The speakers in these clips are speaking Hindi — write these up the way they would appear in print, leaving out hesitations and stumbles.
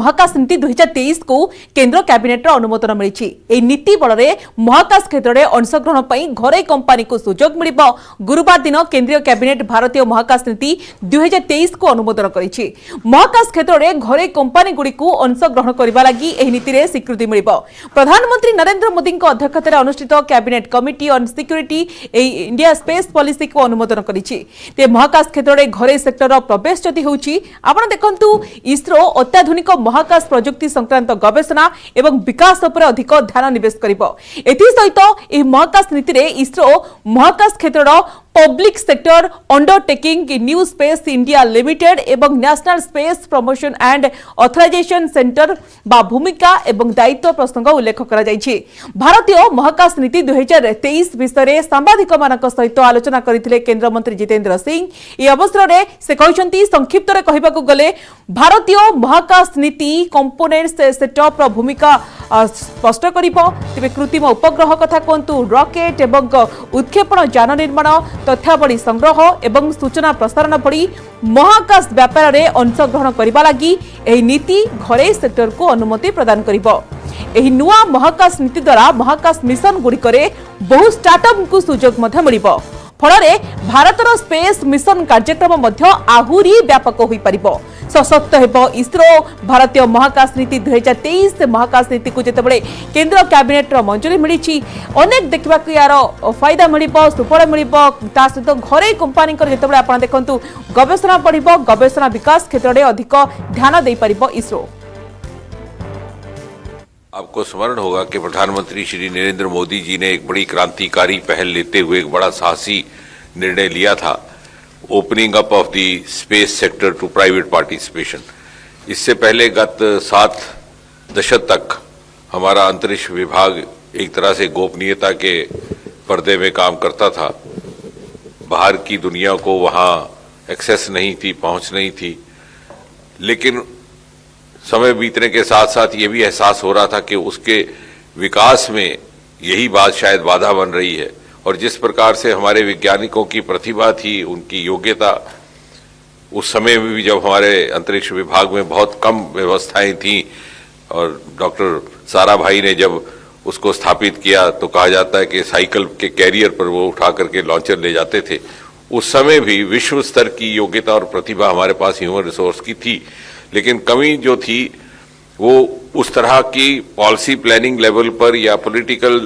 महाकाश नीति 2023 को केंद्र कैबिनेट अनुमोदन मिली। ए नीति बल महाकाश क्षेत्र में अंशग्रहण पर घरोई कंपानी को सुजोग मिल। गुरुवार दिन केंद्रीय कैबिनेट भारतीय महाकाश नीति 2023 को अनुमोदन करिछि। महाकाश क्षेत्र में घरोई कंपानी गुड़ी को अंशग्रहण करने लगी एही नीति रे स्वीकृति मिल। प्रधानमंत्री नरेंद्र मोदी अध्यक्षतार अनुष्ठित cabinet committee on security India space policy को अनुमोदन करिछि। महाकाश क्षेत्र में घरोई सेक्टर प्रवेश जदि होउछि आपण देखंतु इसरो अत्याधुनिक महाकाश प्रजुक्ति संक्रांत गवेषणा एवं विकास पर अधिक ध्यान निवेश करिबो। एथि सहित एही महाकाश नीति रे इसरो महाकाश क्षेत्र public sector undertaking new space India limited एवं national space promotion and authorisation centre बा भूमिका एवं दायित्व प्रसंग उल्लेख करा जायछि। भारतीय महाकाश नीति 2023 विषय सांबादिक मानक सहित आलोचना करथिले केंद्र मंत्री जितेंद्र सिंह। ए अवसर रे से कहिसंती संक्षिप्त रे कहिबाकू गले भारतीय महाकाश नीति कंपोनेंट्स सेटअप भूमिका स्पष्ट करिबो। तेबे कृत्रिम उपग्रह कथा कहंतु रॉकेट एवं उत्क्षेपण यान निर्माण तथ्यावली संग्रह एवं सूचना प्रसारण भली महाकाश व्यापार में अंशग्रहण करने लगी एही नीति घरोई सेक्टर को अनुमति प्रदान करिबो। एही नुआ महाकाश नीति द्वारा महाकाश मिशन गुड़िकरे बहु स्टार्टअप को सुजोग मिलिबो। फଳରେ भारतर स्पेस मिशन कार्यक्रम आहुरी व्यापक हो पारिबो। सशक्त हेबो इसरो। भारतीय महाकाश नीति 2023 महाकाश नीति को जेतेबेले केंद्र कैबिनेट मंजूरी मिली अनेक देखा यार फायदा मिलिबो, सुफल मिलिबो। ता सहित घरोई कंपानी जेतेबेले आपण देखंतु गवेषणा बढ़िबो, गवेषणा विकास क्षेत्र में अधिक ध्यान दे पारिबो इसरो। आपको स्मरण होगा कि प्रधानमंत्री श्री नरेंद्र मोदी जी ने एक बड़ी क्रांतिकारी पहल लेते हुए एक बड़ा साहसी निर्णय लिया था, opening up of the space sector to private participation. इससे पहले गत 7 दशक तक हमारा अंतरिक्ष विभाग एक तरह से गोपनीयता के पर्दे में काम करता था। बाहर की दुनिया को वहां एक्सेस नहीं थी, पहुंच नहीं थी। लेकिन समय बीतने के साथ साथ ये भी एहसास हो रहा था कि उसके विकास में यही बात शायद बाधा बन रही है। और जिस प्रकार से हमारे वैज्ञानिकों की प्रतिभा थी, उनकी योग्यता, उस समय में भी जब हमारे अंतरिक्ष विभाग में बहुत कम व्यवस्थाएं थीं और डॉक्टर साराभाई ने जब उसको स्थापित किया तो कहा जाता है कि साइकिल के कैरियर पर वो उठा करके लॉन्चर ले जाते थे। उस समय भी विश्व स्तर की योग्यता और प्रतिभा हमारे पास ह्यूमन रिसोर्स की थी। लेकिन कमी जो थी वो उस तरह की पॉलिसी प्लानिंग लेवल पर या पॉलिटिकल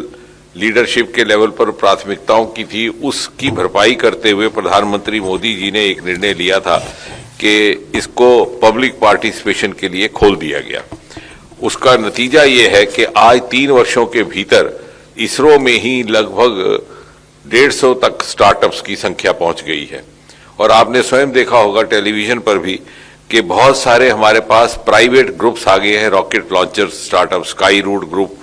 लीडरशिप के लेवल पर प्राथमिकताओं की थी। उसकी भरपाई करते हुए प्रधानमंत्री मोदी जी ने एक निर्णय लिया था कि इसको पब्लिक पार्टिसिपेशन के लिए खोल दिया गया। उसका नतीजा ये है कि आज 3 वर्षों के भीतर इसरो में ही लगभग 150 तक स्टार्टअप्स की संख्या पहुंच गई है। और आपने स्वयं देखा होगा टेलीविजन पर भी कि बहुत सारे हमारे पास प्राइवेट ग्रुप्स आ गए हैं, rocket launcher startup, Skyroot group,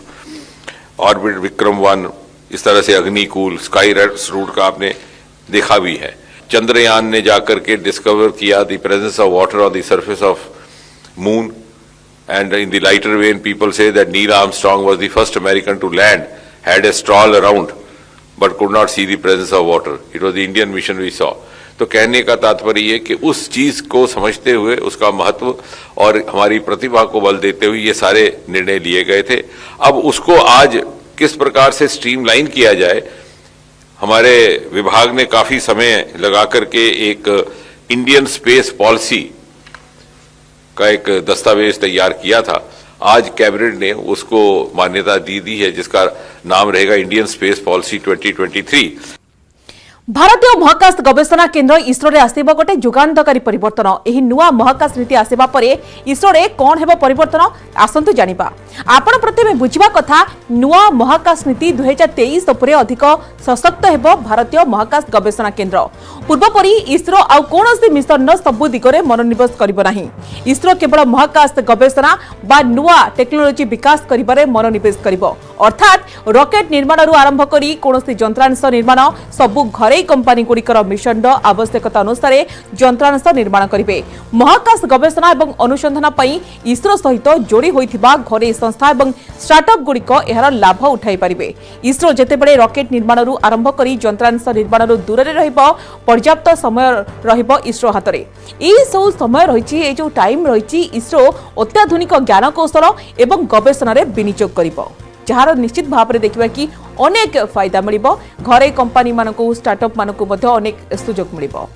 orbit Vikram 1, इस तरह से अग्निकूल, स्काई रूट का आपने देखा भी है। चंद्रयान ने जाकर के डिस्कवर किया the presence of water on the surface of moon and in the lighter vein people say that Neil Armstrong was the first American to land, had a stroll around but could not see the presence of water. It was the Indian mission we saw. तो कहने का तात्पर्य ये कि उस चीज को समझते हुए, उसका महत्व और हमारी प्रतिभा को बल देते हुए ये सारे निर्णय लिए गए थे। अब उसको आज किस प्रकार से स्ट्रीमलाइन किया जाए, हमारे विभाग ने काफी समय लगा करके एक इंडियन स्पेस पॉलिसी का एक दस्तावेज तैयार किया था। आज कैबिनेट ने उसको मान्यता दी है, जिसका नाम रहेगा इंडियन स्पेस पॉलिसी 2023। भारतीय महाकाश गवेषणा केंद्र इसरो रे आसीबो गोटे जुगान्तकारी परिवर्तन। एही नुआ महाकाश नीति आसीबा परे इसरो रे कोन हेबो परिवर्तन आसंतु जानिबा। आपण प्रथमे बुझिबा कथा नुआ महाकाश नीति 2023 उपरे अधिक सशक्त हेबो भारतीय महाकाश गवेषणा केंद्र। पूर्व परी इसरो आ कोनोसी मिशन न सबु दिगरे मनोनिवेश करिबो नाही। इसरो केवल महाकाश गवेषणा बा नुआ टेक्नोलॉजी विकास करिबारे मनोनिवेश करिबो। अर्थात रॉकेट निर्माण आरंभ करी कोनोसी यंत्रांश निर्माण सबु घरे कंपनी गुड़िकर मिशन आवश्यकता अनुसार यंत्रांश निर्माण करेंगे। महाकाश गवेषणा और अनुसंधान पर इसरो सहित जोड़ी होइथिबा घरे संस्था और स्टार्टअप गुड़िक यार लाभ उठाई पारिबे। इसरो जेतेबेले रॉकेट निर्माण आरंभ करी यंत्रांश निर्माण दूर में रहिबो पर्याप्त समय रहिबो इसरो हाथ में। यही सब समय रही जो टाइम रही इसरो अत्याधुनिक ज्ञान कौशल एवं गवेषणा विनियोग करिबो, जार निश्चित भाव में देखा कि अनेक फायदा मिलिबो। घरे कंपनी मानकु स्टार्टअप मानकु मध्य अनेक सुजोग मिलिबो।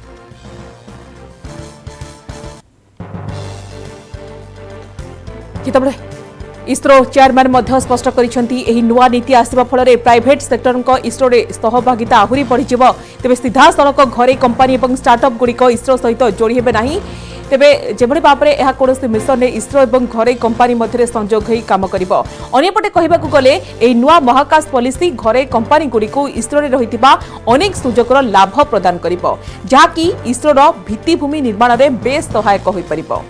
इसरो चेयरमैन मध्य स्पष्ट करिसेंती एही नुआ नीति आसिबा फल प्राइवेट सेक्टर इसरो रे सहभागिता आहुरी बढ़िजिबो। तेबे सीधा सड़क घरे कंपनी और स्टार्टअप गुड़िक इसरो सहित जोड़ी हेबे नाही। तेबे जेभଳି भाबरे एहा कोनोसी मिशन रे इसरो एवं घरे कंपनी मध्य संजोग होई काम करिबो। अन्यपटे कहिबाकू गले एही नुआ महाकाश पॉलिसी घरे कंपनी गुड़िक इसरो रे रहितिबा अनेक सुजोगर लाभ प्रदान करिबो, जाकी इसरो रो भित्तिभूमि निर्माण रे बेस सहायक होई परिबो।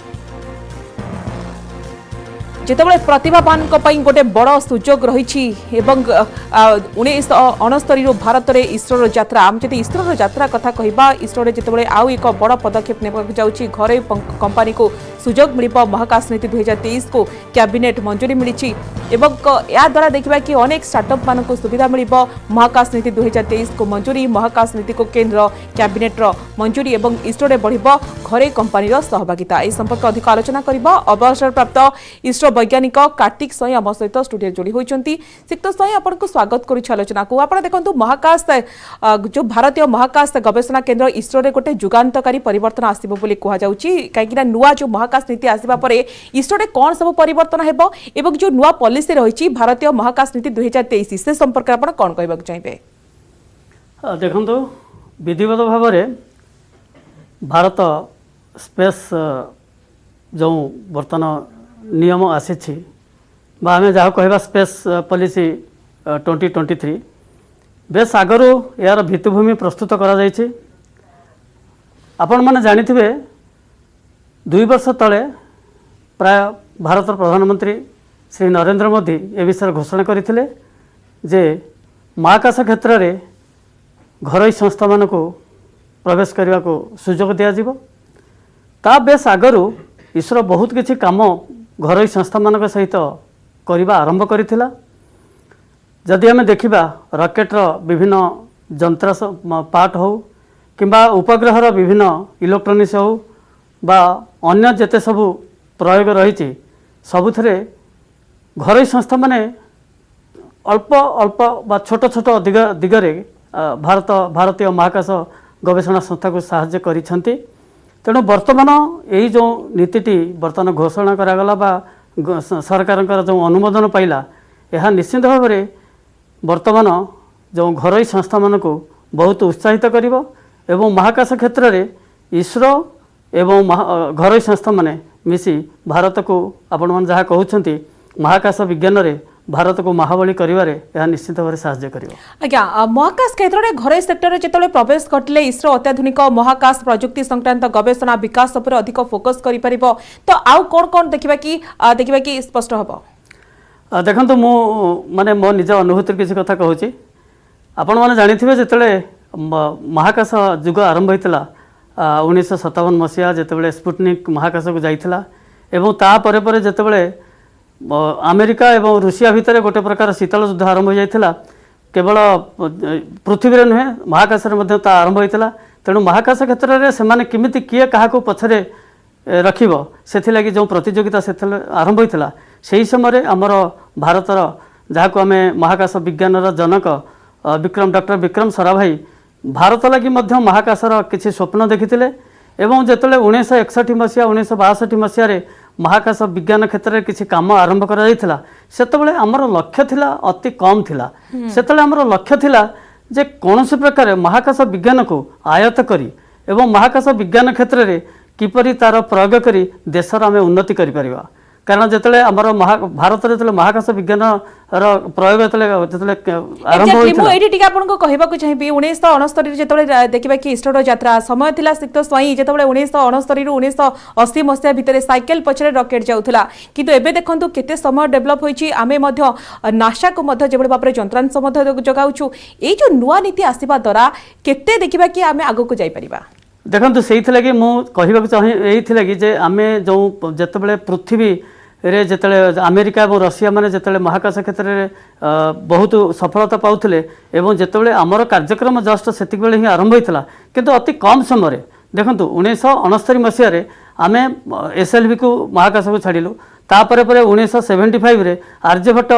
जेतेबेले प्रतिभावान गोटे बड़ सुजोग रही 1969 भारत में इसरो यात्रा आम जब इसरो यात्रा कथा कहबा इसरो जितेबाला आउ एक बड़ पदक्षेप ने जाऊँगी घरे कंपनी को सुजोग मिल महाकाश नीति 2023 को कैबिनेट मंजूरी मिली या द्वारा देखा कि अनेक स्टार्टअप मान सुविधा मिल महाकाश नीति 2023 को मंजूरी महाकाश नीति को केंद्र कैबिनेट मंजूरी और इसरो बढ़ घरे कंपनी सहभागिता यह संपर्क अधिक आलोचना करबा अवसर प्राप्त इसरो वैज्ञानिक कार्तिक साई आम सहित स्टूडियो जोड़ी होती। सिक्त साई आपको स्वागत करुच्छ आलोचना को। आप देखो महाकाश जो भारतीय महाकाश गवेषणा केंद्र इसरो रे गोटे जुगान्तकारी परिवर्तन आसिबो बोली कहा जाउची, काहेकि नुआ जो महाकाश नीति आसिबा परे इसरो रे कोन सब परिवर्तन हेबो एवं जो नुआ पॉलिसी रही भारतीय महाकाश नीति 2023 से संपर्क आपण कोन कहबाक चाहिबे? देखो विधिवत भाव में भारत स्पेस जो बर्तमान नियम आसी आम जहाँ कह स्पेस पॉलिसी 2023 बेस आगरू यार भित्तिभूमि प्रस्तुत करा आपण मैंने जानिथिबे 2 वर्ष तले प्राय भारत प्रधानमंत्री श्री नरेंद्र मोदी ए विषय घोषणा करथिले जे महाकाश क्षेत्र में घरोई संस्था मान को प्रवेश करने को सुजोग दिज्व। ता बेस आगरू इसरो बहुत किसी काम घरोई संस्था मान सहित करवा आरंभ करिथिला। जदि आम देखा रॉकेटर विभिन्न जंत्र पार्ट हो किंबा उपग्रहर विभिन्न इलेक्ट्रोनिक्स हो बा अन्य जेते सबू प्रयोग रही सबुथिरे घरोई संस्था माने अल्प अल्प बा छोट छोट दिगरे भारतीय महाकाश गवेषणा संस्था को साहाय्य करिसेंती। तेणु वर्तमान यही जो नीतिटी वर्तमान घोषणा करागला बा सरकार जो अनुमोदन पाइला यह निश्चित भाव में वर्तमान जो घरोई संस्था मान को बहुत उत्साहित करिवो एवं महाकाश क्षेत्र में इसरो एवं घरोई संस्था माने मिसी भारत को आपण मन जहाँ कहउछंती महाकाश विज्ञान रे भारत को महाबली करिवारे यह निश्चित भाव साहाय्य करिवो। आज्ञा महाकाश क्षेत्र में घरे सेक्टर में जिते प्रवेश करले इसरो अत्याधुनिक महाकाश प्रजुक्ति संक्रांत गवेषणा विकास पर अधिक फोकस करि परिबो, तो आउ कोन कोन देखिबा कि स्पष्ट हबो? देखंतु मो माने मो निज अनुभूति किसी कथा कहूची। आपण माने जानिथिबे जेतेले महाकाश युग आरंभ होइतला 1957 मसीहा जेतेबेले स्पुटनिक महाकाश को जाइथिला एवं ता परे परे जेतेबेले अमेरिका एवं रूसिया भितर गोटे प्रकार शीतल युद्ध आरंभ हो जाइथिला। केवल पृथ्वी रे नुहे महाकाश रे मध्य आरंभ होइथिला। तेणु महाकाश क्षेत्र में सेमाने किमिति किए काहाको पछरे रखिबो सेथिलागि जो प्रतियोगिता से आरंभ होइथिला सेही समय आमर भारतर जहाँ को आमे महाकाश विज्ञानर जनक डॉक्टर विक्रम साराभाई भारत लगी मध्य महाकाशर किसी स्वप्न देखिथिले एवं जेतले 1961 मसीहा 1962 मसीह महाकाश विज्ञान क्षेत्र में किसी काम आरंभ करा जाइथिला सेतबेले आमर लक्ष्य थिला अति कम थिला। सेतबेले आमर लक्ष्य थिला जे कौनसी प्रकार महाकाश विज्ञान को आयत्त करी एवं महाकाश विज्ञान क्षेत्र में किपरि तार प्रयोग करी देशर आमे उन्नति करि परिबा। कारण जिते आमर भारत जो महाकाश विज्ञान प्रयोग जो आरंभ Exactly, होता ମୁଁ ଏଇଠି ଟିକେ ଆପଣଙ୍କୁ କହିବାକୁ ଚାହିଁବି 1969 ରେ ଯେତେବେଳେ ଦେଖିବା କି ଇସ୍ରୋର ଯାତ୍ରା ସମୟ ଥିଲା ସିକ୍ତ ସ୍ୱାଇଁ ଯେତେବେଳେ 1969 ରୁ 1980 ମସିହା ଭିତରେ ସାଇକେଲ ପଛରେ ରକେଟ ଯାଉଥିଲା କିନ୍ତୁ ଏବେ ଦେଖନ୍ତୁ କେତେ ସମୟ ଡେଭଲପ ହୋଇଛି ଆମେ ମଧ୍ୟ ନାସାକୁ ମଧ୍ୟ ଯେଭଳି ଭାବରେ ଯନ୍ତ୍ରାଂଶ ମଧ୍ୟ ଯୋଗାଉଛୁ ଏଇ ଯୋଉ ନୂଆ ନୀତି ଆସିବା ଦ୍ୱାରା କେତେ ଦେଖିବା କି ଆମେ ଆଗକୁ ଯାଇପାରିବା देखो से कहवाक चाहे यही जे आम जो जिते पृथ्वी रे जिते अमेरिका और रशिया माने जिते महाकाश क्षेत्र में बहुत सफलता पाउथिले एवं जिते आमर कार्यक्रम जस्ट से ही आरंभ होता किंतु अति कम समय देखो 1969 मसीह आम एसएलवी को महाकाश को छाड़िलु तापर 1975 रे आर्यभट्ट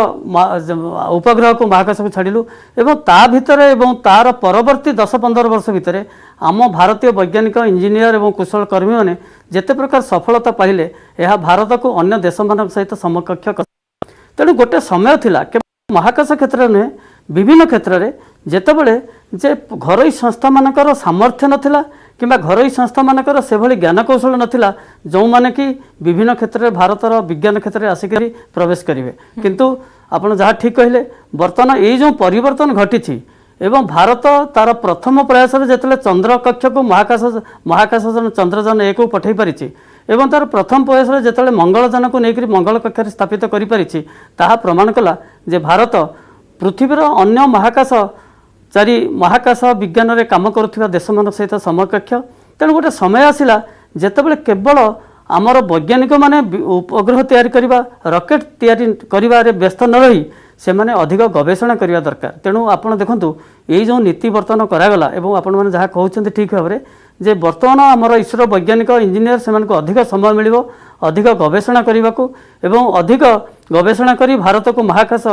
उपग्रह को महाकाश को छाड़िलु एवं ता भितर एवं तार परवर्ती 10-15 वर्ष भितर आम भारतीय वैज्ञानिक इंजीनियर एवं कुशल कर्मी मैंने जिते प्रकार सफलता पाइले यह भारत को अन्य देश मान सहित समकक्ष तेणु गोटे समय थिला केवल महाकाश क्षेत्र नुहे विभिन्न क्षेत्र में जितेबले जे घरोई संस्था मानकर सामर्थ्य नथिला किंबा घरोई संस्था मानकर से भली ज्ञान कौशल नथिला जो माने कि विभिन्न क्षेत्र में भारतर विज्ञान क्षेत्र में आसिक प्रवेश करेंगे किंतु आपण जहाँ ठीक कहले बर्तमान ये जो परिवर्तन घटी एवं भारत तार प्रथम प्रयास जिते चंद्र कक्ष को महाकाश चंद्रयान 1 को पठै पारिछि एवं तार प्रथम प्रयास जिते मंगलयान को लेकर मंगल कक्ष स्थापित करि पारिछि ताहा प्रमाण कला जे भारत पृथ्वीर अन्य महाकाश चारि महाकाश विज्ञान रे काम करुवा देश मान सहित समकक्ष तेणु गोटे समय आसला जितेबाला केवल आमर वैज्ञानिक माने उपग्रह तैयारी करवा रॉकेट तैयारी करिबारे व्यस्त न रही से माने अधिक गवेषणा करवा दरकार तेणु आपण देखंतु यही जो नीति बर्तन करागला एवं आपण माने जहाँ कहउछन्ती ठीक भाव जे बर्तमान आमर इसरो वैज्ञानिक इंजीनियर से अधिक समय मिलिबो अधिक गवेषणा करने को एवं अधिक गवेषणा करी भारत को महाकाश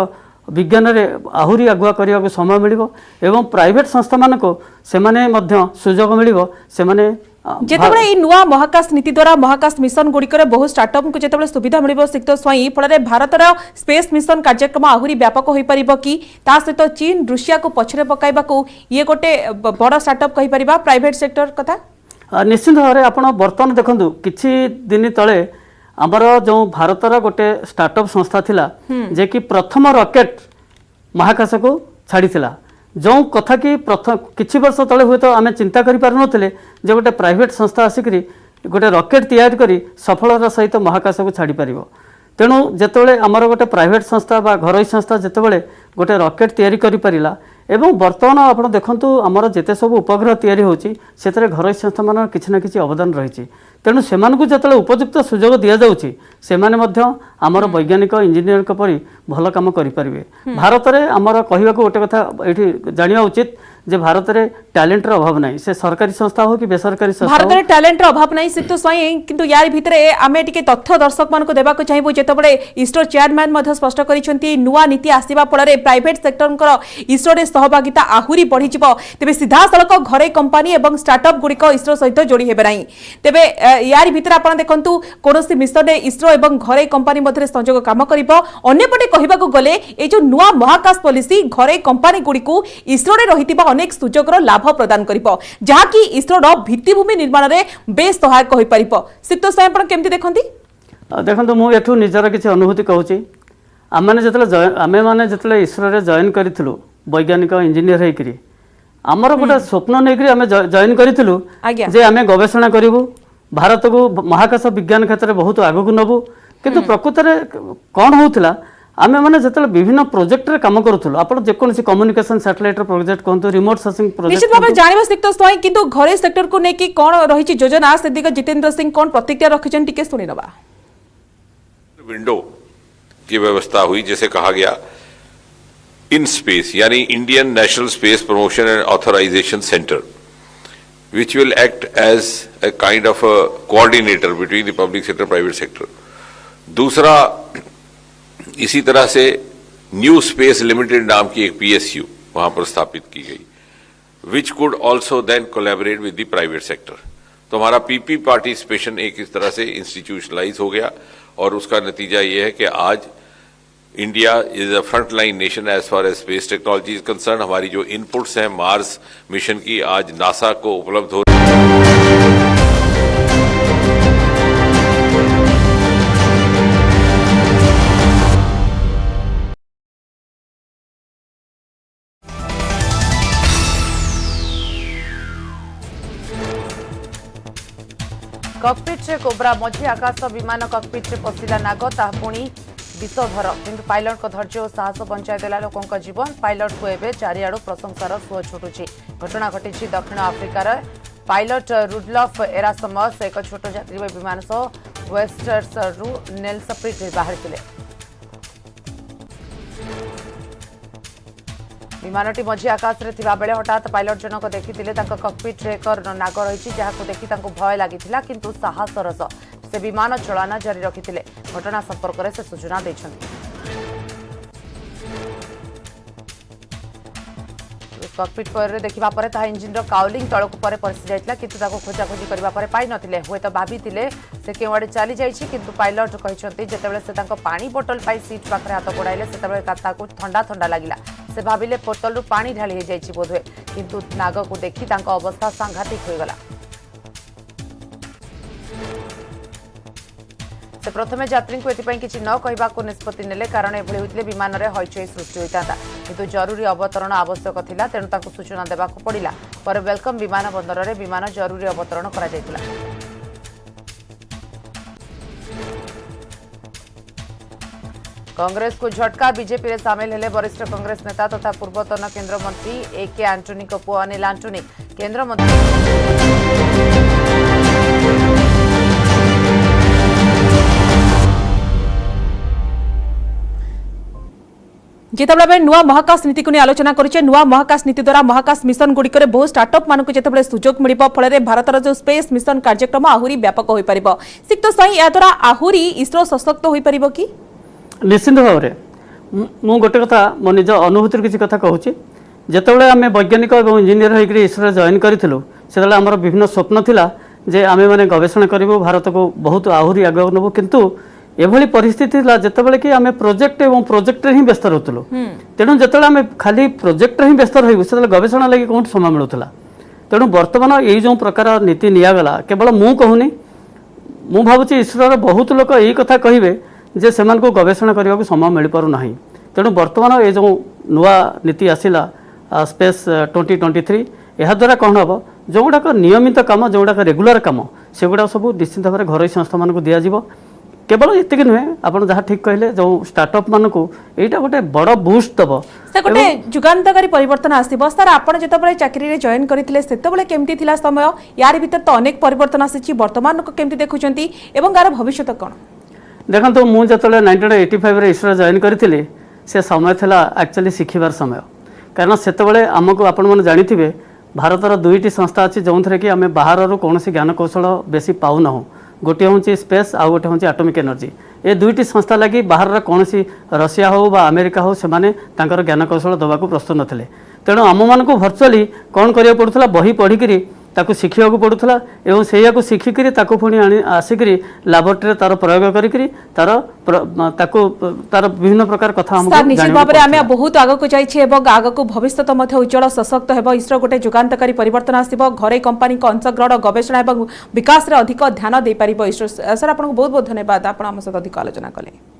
विज्ञान रे आहुरी आगुआ करने को समय मिलिबो एवं प्राइवेट संस्था मान को सेमाने मध्य सुजोग मिलिबो सेमाने जेतेबेले ई नुआ महाकाश नीति द्वारा महाकाश मिशन गुड़िकर बहुत स्टार्टअप को जेतेबेले सुविधा मिलिबो सिक्त स्वाई फल भारतर स्पेस मिशन कार्यक्रम आहुरी व्यापक होई परिबो कि ता सहित चीन रूसिया को पछरे पकाइबा को ये गोटे बड़ स्टार्टअप कहि परिबा प्राइवेट सेक्टर कथा निश्चित भाव में आपण बर्तमान देखंतु किछि दिन तले आमर जो भारतर गोटे स्टार्टअप संस्था थिला जे कि प्रथम रॉकेट महाकाश को छाड़ीथिला जो कथा कि प्रथम किछि वर्ष तले हुए तो आम चिंता करि पारु नथिले जे गोटे प्राइवेट संस्था आसिकरी गोटे रॉकेट तैयारी करी सफलतार सहित महाकाश को छाड़ी पारिबो तेणु जेतेबेले आमर गोटे प्राइवेट संस्था बा घरोई संस्था जेतेबेले गोटे रॉकेट तैयारी करि परिला एवं बर्तमान आपण देखंतु आमर जेते सब उपग्रह तैयारी होची सेतरे घरोई संस्था मान किछि ना किछि अवदान रहिछि तेणु सेमानकु जेतेबेले उपयुक्त सुजोग दिया जाउछि सेमाने मध्य आमर वैज्ञानिक इंजीनियर परि भल काम करि परिबे भारत रे आमर कहिबाकू गोटे कथा एठी जानिया उचित जे भारत रे टैलेंट रो अभाव नाही से सरकारी संस्था हो कि बेसरकारी संस्था भारत रे टैलेंट रो अभाव नाही सिक्त स्वाई किंतु यार भितरे आमे टिके तथ्य दर्शक मान को देबा को चाहिबो जेतेबेले इसरो चेयरमैन मध्ये स्पष्ट करिसंती नुवा नीति आसीबा फଳରେ प्राइवेट सेक्टर कर इसरो रे सहभागिता आहुरी बढ़ी जिवो तेबे सीधा सड़क घरे कंपनी एवं स्टार्टअप गुड़िक इसरो सहित जोड़ी हेबे नाही तेबे यार भितरे आपण देखंतु कोनोसी मिशन रे इसरो एवं घरे कंपनी मध्ये संयोग काम करिवो अन्य पटे कहिबा को गले ए जो नुवा महाकाश पॉलिसी घरे कंपनी गुड़िकू इसरो रे रहितिबा अनेक सुजोगर लाभ प्रदान करिवो जहा कि इसरो भित्तिभूमि निर्माण रे बेस सहायक होई परिवो सिक्त स्वयं पण केमति देखंती देखंतु मु एठु निजर किछि अनुभूति कहूची आम मैंने जिते इसरो रे जॉइन करूँ वैज्ञानिक इंजीनियर होकर आमर गोटे स्वप्न नहीं आम जॉइन करूँ जे आम गवेषणा करूँ भारत को महाकाश विज्ञान क्षेत्र में बहुत आगक नबू किंतु प्रकृत में कौन होता आम मैंने जो विभिन्न प्रोजेक्ट रे काम करूँ आप जेकोसी कम्युनिकेशन सैटेलाइट प्रोजेक्ट कहतु रिमोट सेंसिंग प्रोजेक्ट निश्चित भाव जानिबा सिक्त स्वाई किंतु घरे सेक्टर को नेकी कोन रहिछि योजना से दिग जितेंद्र सिंह कोन प्रतिक्रिया रखिछन टिके सुनि नबा विंडो की व्यवस्था हुई जैसे कहा गया इन स्पेस यानी Indian National space promotion and authorisation Centre which will act as a kind of a coordinator between the public sector private sector. दूसरा इसी तरह से न्यू स्पेस लिमिटेड नाम की एक पीएसयू वहां पर स्थापित की गई which could also then collaborate with the private sector. तो हमारा पीपी पार्टिसिपेशन एक इस तरह से इंस्टीट्यूशनलाइज हो गया और उसका नतीजा ये है कि आज India is a front line nation as far as space technology is concern. हमारी जो इनपुट्स हैं मार्स मिशन की आज नासा को उपलब्ध हो कॉकपिट रे कोब्रा मझी आकाश विमान कॉकपिट रे पशिला नाग ता पुणी विषधर किंतु पायलट को धैर्य और साहस बंचाई देला लोकों जीवन पायलट को एवं चारिआड़ प्रशंसार सुଅ छुटुची घटना घटी दक्षिण आफ्रिकार पायलट रुडलफ एरासमस एक छोट यात्री विमान सह वेस्टर्स नेल्सप्रिट बाहरी विमानटी मझी आकाश में थिबा बेले हठात पायलट जनक देखिथिले तांका कॉकपिट रे एक नाग रही जहां देखि तांको भय लागिथिला किंतु साहसर सह से विमान चलाना जारी रखिथिले घटना संपर्क में से सूचना दैछन्ति कॉकपिट पर देखिबा परे ता इंजिन रो काउलिंग तळक पर पसि जाइतला किंतु ताको खोजाखोजी करबा परे पाइ नथिले होय तो भाबिथिले से केवाडे चली जाइछि किंतु पायलट कहिसंती जेतेबेले से तांको पानी बोतल पाइ सीट पाखरे हाथ गोडाइले सेतेबेले ताको ठंडा ठंडा लागिला से भाविले बोतल रु पानी ढाली हो जाइछि बोधवे किंतु नाग को देखि तांको अवस्था सांघातिक होई गला से प्रथमे यात्री को एथिपाई किछि न कहबा को निष्पत्ति नेले कारण एभଳି होइतले विमान रे हइचई सृष्टि होइताता किंतु जरूरी अवतरण आवश्यक थिला तेणु ताको सूचना देबा को पड़िला पर वेलकम विमान बंदर रे विमान जरूरी अवतरण करा जायतिला कांग्रेस को झटका बीजेपी रे शामिल हेले वरिष्ठ कांग्रेस नेता तथा पूर्वतन केंद्र मंत्री ए.के. आंटोनी को पुआ अनिल आंटोनी केंद्र मंत्री जितेबाला नुआ महाकाश नीति को आलोचना करुचे नुआ महाकाश नीति द्वारा महाकाश मिशन गुड़िक बहुत स्टार्टअप मानक जितेबाला सुजोग मिल फल भारतर जो स्पेस मिशन कार्यक्रम आहरी व्यापक हो पार सिक्त सही या द्वारा आहरी इसरो सशक्त हो पार कि निश्चित भाव में मु गोटे कथा मो निज अनुभूतिर किसी कथा कहूँ जितेबाला आम वैज्ञानिक और इंजीनियर होकर इसरो जॉइन करूँ से आमर विभिन्न स्वप्न थिला जे आमे माने गवेषणा करूँ भारत को बहुत आहरी आगे नबू किंतु एभली परिस्थिति था जितेबाला कि आम प्रोजेक्ट और प्रोजेक्ट ही व्यस्त रोलु तेणु जिते आम खाली प्रोजेक्ट ही व्यस्त रही से गवेषणा लगी कौन समय मिलूला तेणु बर्तमान ये जो प्रकार नीति निगला केवल मु कहूनी मु भावुँ इसरोर बहुत लोक यही कथा कहे जे सेमान को गवेषणा करने को समय मिल पार ना तेणु बर्तमान ये जो नुआ नीति आसला स्पेस 2023 यह द्वारा कौन हम जो गुड़ाक नियमित कम जो गुड़ाक रेगुलर कम से गुड़ा सब निश्चित भाव में घर संस्था मान दिज्व केवल ये नुहे आप जहाँ ठीक कहले जो स्टार्टअप मान को यहाँ गोटे बड़ बूस्ट दब गोटे जुगान्तकारी परिवर्तन आसो सर आपड़ जो चाकरी में जॉइन करते से केमती थिला समय यार भीतर तो अनेक परिवर्तन आसी बर्तमान को केमती देखुं यार भविष्य कौन देखो मुझे 1985 इसरो जॉइन करी से समय था एक्चुअली शिखिबार समय कारण से आमको आपण मैंने जानी भारतर दुईटी संस्था अच्छी जो थे कि आम बाहर कौन ज्ञान कौशल बेसी पाऊना गोटे हूँ स्पेस आउ गोटे हूँ एटॉमिक एनर्जी ये दुईटी संस्था लगी बाहर कौन रशिया हो बा अमेरिका हो से ज्ञान कौशल दवा को प्रस्तुत नथिले तेणु आम मान को भर्चुआली कौन करिया पड़ुथला बही पढ़िकी ताकू शिखिया पड़ूला और से शिखिकी पुणी आसिक लाबोरेटरी तार प्रयोग करी तार विभिन्न प्रकार कथा निश्चित भाव में आम बहुत आगक जाइए आगक भविष्य उज्जवल सशक्त हो इसरो गोटे जुगान्तकारी परिवर्तन आसो घरे कंपानी अंशग्रहण गवेषणा और विकास में अधिक ध्यान दे पार इसरो सर आपको बहुत बहुत धन्यवाद आप सहित अधिक आलोचना कले।